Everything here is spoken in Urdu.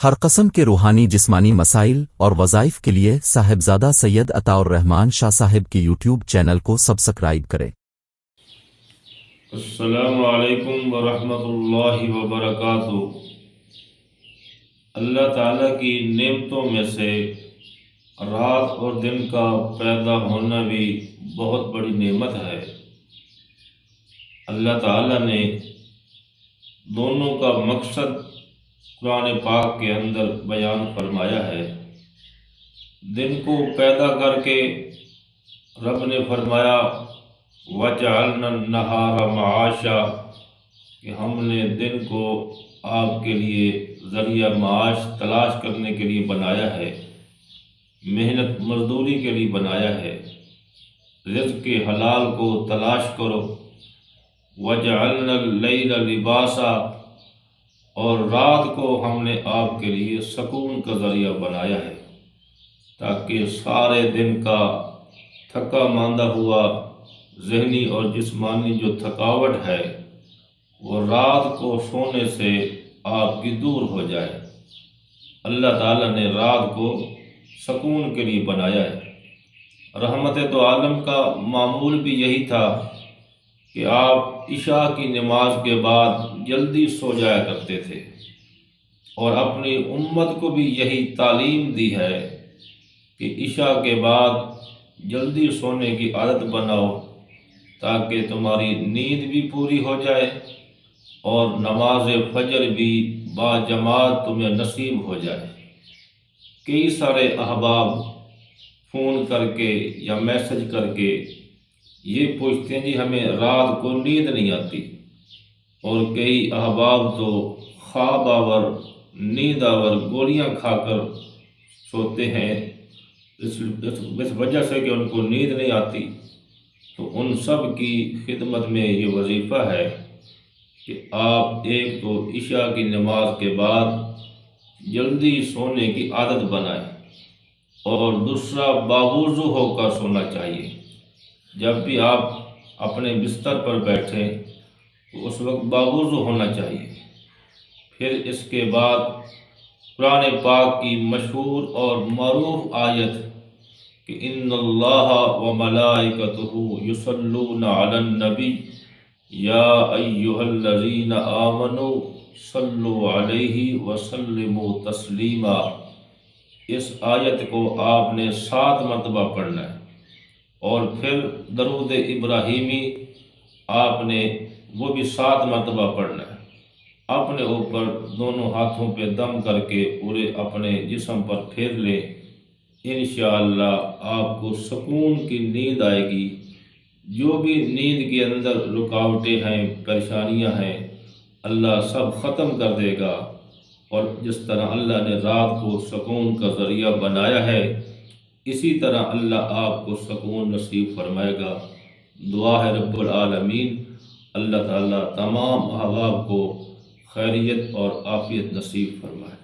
ہر قسم کے روحانی جسمانی مسائل اور وظائف کے لیے صاحبزادہ سید عطا الرحمن شاہ صاحب کی یوٹیوب چینل کو سبسکرائب کریں۔ السلام علیکم ورحمۃ اللہ وبرکاتہ۔ اللہ تعالیٰ کی نعمتوں میں سے رات اور دن کا پیدا ہونا بھی بہت بڑی نعمت ہے۔ اللہ تعالیٰ نے دونوں کا مقصد قرآن پاک کے اندر بیان فرمایا ہے۔ دن کو پیدا کر کے رب نے فرمایا وَجَعَلْنَا النَّهَارَ مَعَاشًا کہ ہم نے دن کو آپ کے لیے ذریعہ معاش تلاش کرنے کے لیے بنایا ہے، محنت مزدوری کے لیے بنایا ہے، رزق کے حلال کو تلاش کرو۔ وَجَعَلْنَا اللَّيْلَ لِبَاسًا اور رات کو ہم نے آپ کے لیے سکون کا ذریعہ بنایا ہے تاکہ سارے دن کا تھکا ماندہ ہوا ذہنی اور جسمانی جو تھکاوٹ ہے وہ رات کو سونے سے آپ کی دور ہو جائے۔ اللہ تعالیٰ نے رات کو سکون کے لیے بنایا ہے۔ رحمت دو عالم کا معمول بھی یہی تھا کہ آپ عشاء کی نماز کے بعد جلدی سو جایا کرتے تھے، اور اپنی امت کو بھی یہی تعلیم دی ہے کہ عشاء کے بعد جلدی سونے کی عادت بناؤ تاکہ تمہاری نیند بھی پوری ہو جائے اور نماز فجر بھی باجماعت تمہیں نصیب ہو جائے۔ کئی سارے احباب فون کر کے یا میسج کر کے یہ پوچھتے ہیں جی ہمیں رات کو نیند نہیں آتی، اور کئی احباب تو خواب آور نیند آور گولیاں کھا کر سوتے ہیں اس وجہ سے کہ ان کو نیند نہیں آتی۔ تو ان سب کی خدمت میں یہ وظیفہ ہے کہ آپ ایک تو عشاء کی نماز کے بعد جلدی سونے کی عادت بنائیں، اور دوسرا باوضو ہو کر سونا چاہیے۔ جب بھی آپ اپنے بستر پر بیٹھیں تو اس وقت باوضو ہونا چاہیے۔ پھر اس کے بعد قرآن پاک کی مشہور اور معروف آیت کہ ان اللہ وملائکتہ یصلون علی النبی یا ایھا الذین آمنوا صلوا علیہ وسلموا تسلیما، اس آیت کو آپ نے 7 مرتبہ پڑھنا ہے، اور پھر درود ابراہیمی آپ نے وہ بھی 7 مرتبہ پڑھنا ہے۔ اپنے اوپر دونوں ہاتھوں پہ دم کر کے پورے اپنے جسم پر پھیر لیں، انشاءاللہ آپ کو سکون کی نیند آئے گی۔ جو بھی نیند کے اندر رکاوٹیں ہیں، پریشانیاں ہیں، اللہ سب ختم کر دے گا، اور جس طرح اللہ نے رات کو سکون کا ذریعہ بنایا ہے اسی طرح اللہ آپ کو سکون نصیب فرمائے گا۔ دعا ہے رب العالمین اللہ تعالیٰ تمام احباب کو خیریت اور عافیت نصیب فرمائے۔